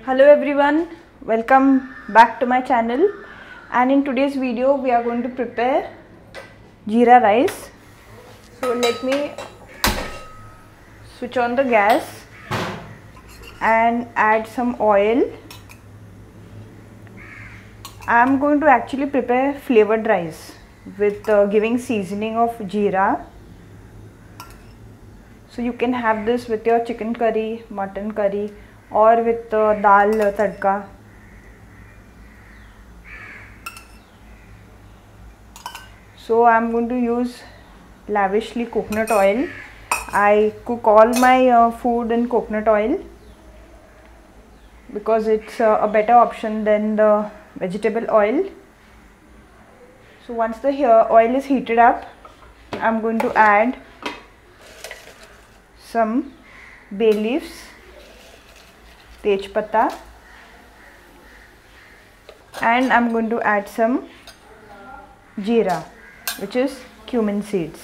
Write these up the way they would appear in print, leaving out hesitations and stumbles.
Hello everyone, welcome back to my channel, and in today's video we are going to prepare jeera rice. So let me switch on the gas and add some oil. I am going to actually prepare flavored rice with giving seasoning of jeera. So you can have this with your chicken curry, mutton curry, or with dal tadka. So I am going to use lavishly coconut oil. I cook all my food in coconut oil because it's a better option than the vegetable oil. So once the oil is heated up, I am going to add some bay leaves, tej pata, and I am going to add some jeera, which is cumin seeds.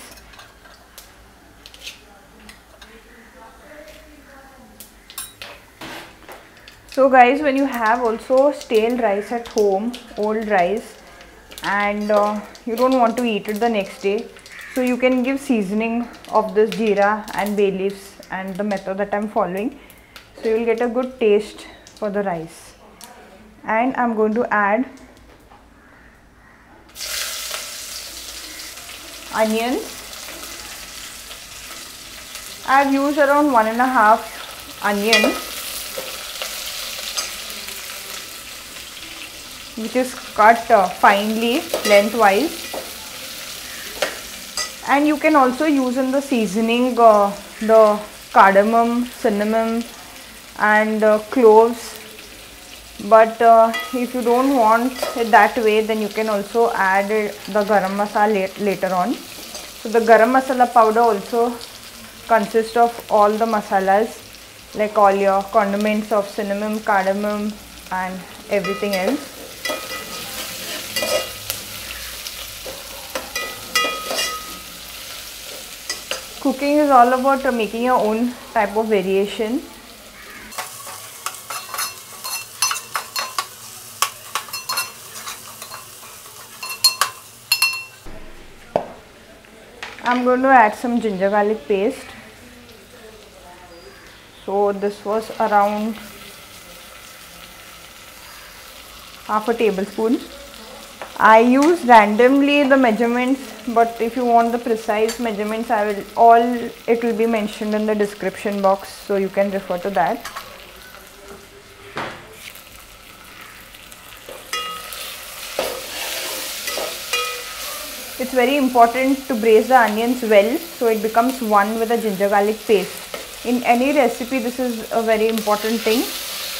So guys, when you have also stale rice at home, old rice, and you don't want to eat it the next day, so you can give seasoning of this jeera and bay leaves and the method that I am following. So you will get a good taste for the rice. And I am going to add onions. I have used around 1.5 onion, which is cut finely lengthwise. And you can also use in the seasoning the cardamom, cinnamon and cloves, but if you don't want it that way, then you can also add the garam masala later on. So the garam masala powder also consists of all the masalas, like all your condiments of cinnamon, cardamom and everything else. Cooking is all about making your own type of variation. I am going to add some ginger garlic paste. So this was around half a tablespoon. I use randomly the measurements, but if you want the precise measurements, it will be mentioned in the description box, so you can refer to that. It's very important to braise the onions well so it becomes one with the ginger garlic paste. In any recipe, this is a very important thing.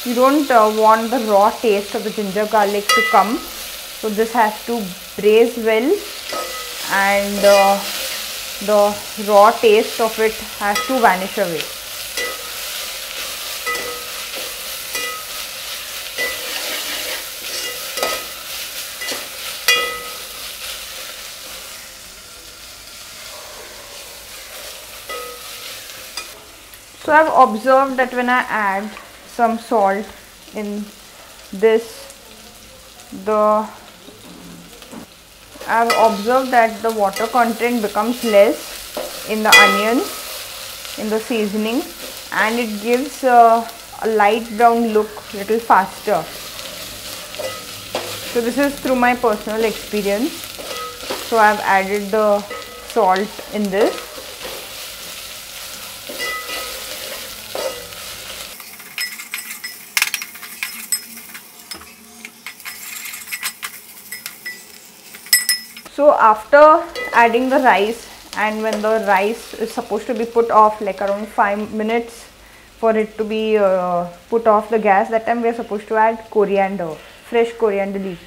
You don't want the raw taste of the ginger garlic to come. So this has to braise well, and the raw taste of it has to vanish away. So I have observed that when I add some salt in this, I have observed that the water content becomes less in the onions, in the seasoning, and it gives a light brown look little faster. So this is through my personal experience. So I have added the salt in this. So after adding the rice, and when the rice is supposed to be put off, like around 5 minutes for it to be put off the gas, that time we are supposed to add coriander, fresh coriander leaf.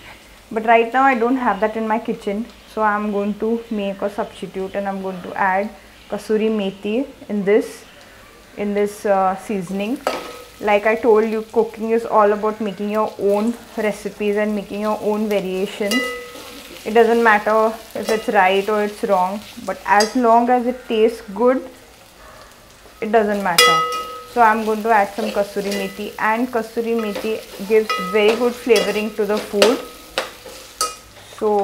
But right now I don't have that in my kitchen, so I am going to make a substitute, and I am going to add kasoori methi in this seasoning. Like I told you, cooking is all about making your own recipes and making your own variations. It doesn't matter if it's right or it's wrong, but as long as it tastes good, it doesn't matter. So I'm going to add some kasoori methi, and kasoori methi gives very good flavoring to the food. So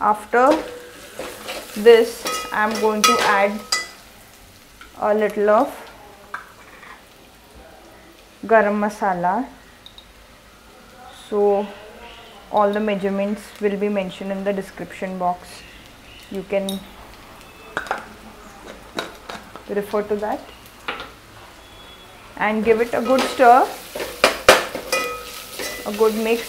after this I'm going to add a little of garam masala. So all the measurements will be mentioned in the description box. You can refer to that and give it a good stir, a good mix.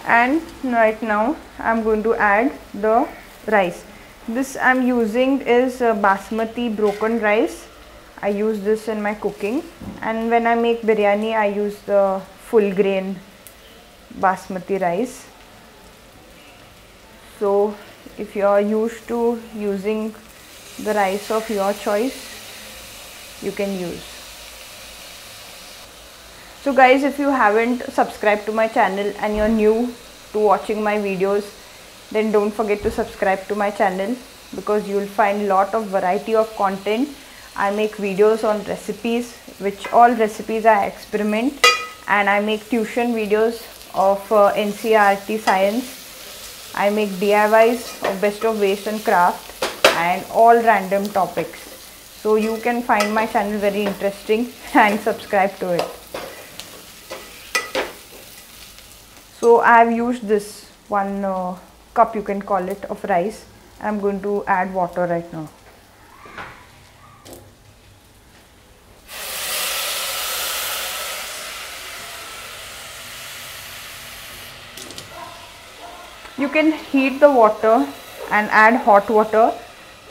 And right now I'm going to add the rice. This I'm using is basmati broken rice. I use this in my cooking, and when I make biryani I use the full grain basmati rice. So if you are used to using the rice of your choice, you can use. So guys, if you haven't subscribed to my channel and you're new to watching my videos, then don't forget to subscribe to my channel, because you'll find lot of variety of content. I make videos on recipes, which all recipes I experiment, and I make tuition videos of NCERT science. I make DIYs of best of waste and craft and all random topics. So you can find my channel very interesting and subscribe to it. So I have used this 1 cup, you can call it, of rice. I am going to add water right now. You can heat the water and add hot water,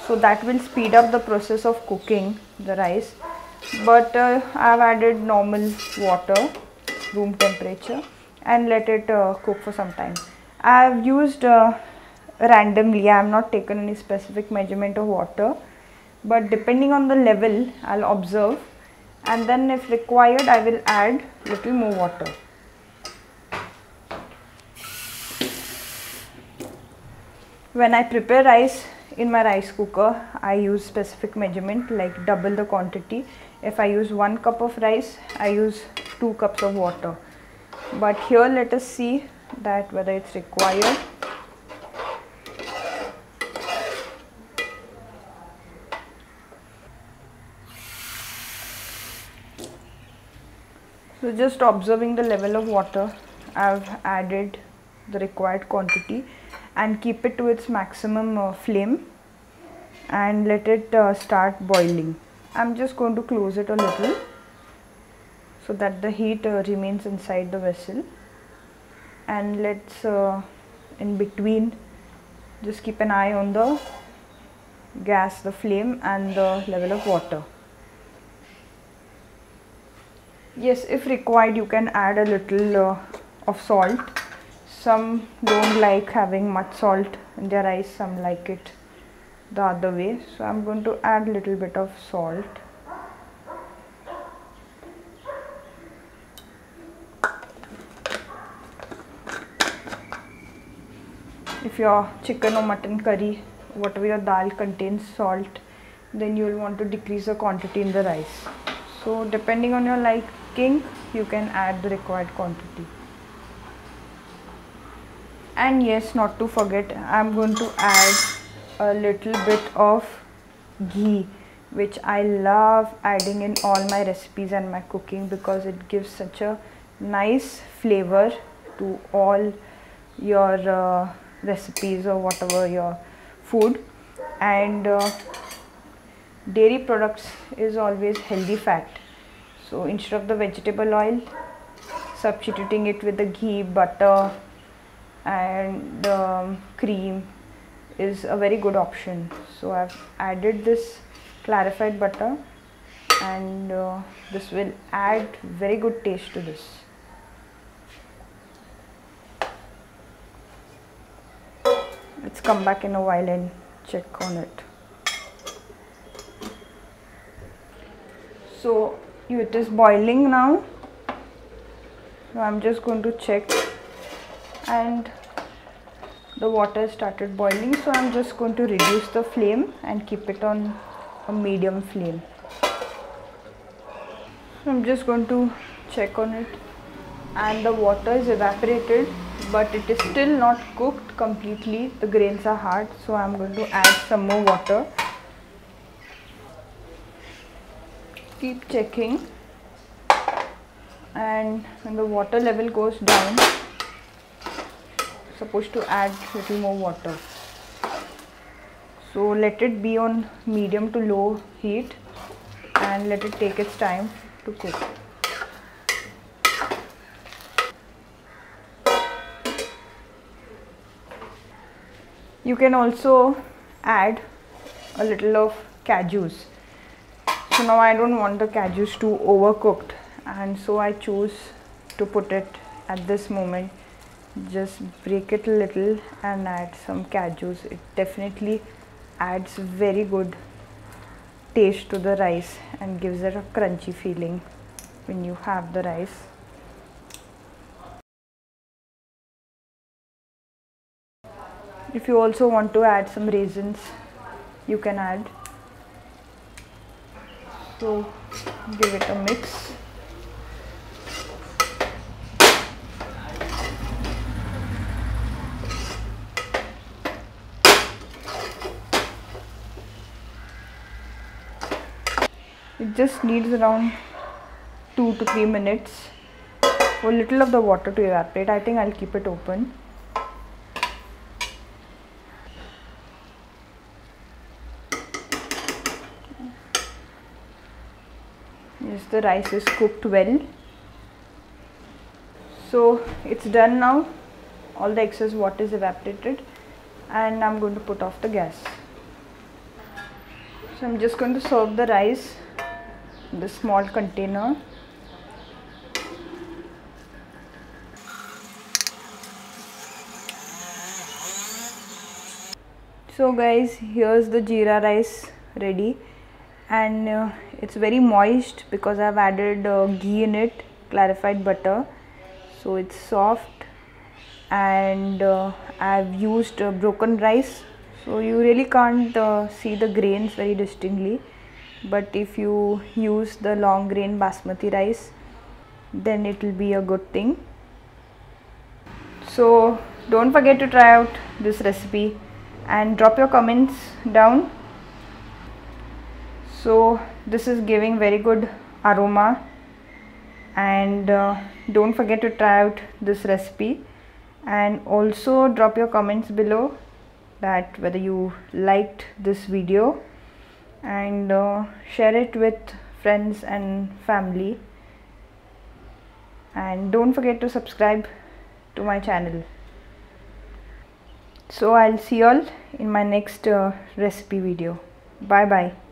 so that will speed up the process of cooking the rice. But I have added normal water, room temperature, and let it cook for some time. I have used randomly, I have not taken any specific measurement of water, but depending on the level I'll observe, and then if required I will add little more water. When I prepare rice in my rice cooker, I use specific measurement, like double the quantity. If I use 1 cup of rice, I use 2 cups of water. But here let us see that whether it's required. So just observing the level of water, I've added the required quantity, and keep it to its maximum flame and let it start boiling. I'm just going to close it a little so that the heat remains inside the vessel, and let's in between just keep an eye on the gas, the flame, and the level of water. Yes, if required you can add a little of salt. Some don't like having much salt in their rice, some like it the other way. So I'm going to add a little bit of salt. If your chicken or mutton curry, whatever your dal contains salt, then you will want to decrease the quantity in the rice. So depending on your liking, you can add the required quantity. And yes, not to forget, I'm going to add a little bit of ghee, which I love adding in all my recipes and my cooking, because it gives such a nice flavor to all your recipes or whatever your food. And dairy products is always healthy fat, so instead of the vegetable oil, substituting it with the ghee, butter and cream is a very good option. So I've added this clarified butter, and this will add very good taste to this. Let's come back in a while and check on it. So it is boiling now. So I'm just going to check, and the water started boiling, so I'm just going to reduce the flame and keep it on a medium flame. I'm just going to check on it, and the water is evaporated, but it is still not cooked completely. The grains are hard, so I'm going to add some more water. Keep checking, and when the water level goes down, supposed to add little more water. So let it be on medium to low heat and let it take its time to cook. You can also add a little of cashews. So now I don't want the cashews too overcooked, and so I choose to put it at this moment. Just break it a little and add some cashews. It definitely adds very good taste to the rice and gives it a crunchy feeling when you have the rice. If you also want to add some raisins, you can add. So give it a mix. It just needs around 2 to 3 minutes for a little of the water to evaporate. I think I'll keep it open. Yes, the rice is cooked well. So it's done now. All the excess water is evaporated, and I'm going to put off the gas. So I'm just going to serve the rice in the small container. So guys, here's the jeera rice ready, and it's very moist because I've added ghee in it, clarified butter, so it's soft, and I've used broken rice, so you really can't see the grains very distinctly. But if you use the long grain basmati rice, then it will be a good thing. So don't forget to try out this recipe and drop your comments down. So this is giving very good aroma, and don't forget to try out this recipe, and also drop your comments below that whether you liked this video, and share it with friends and family, and don't forget to subscribe to my channel. So I'll see you all in my next recipe video. Bye bye.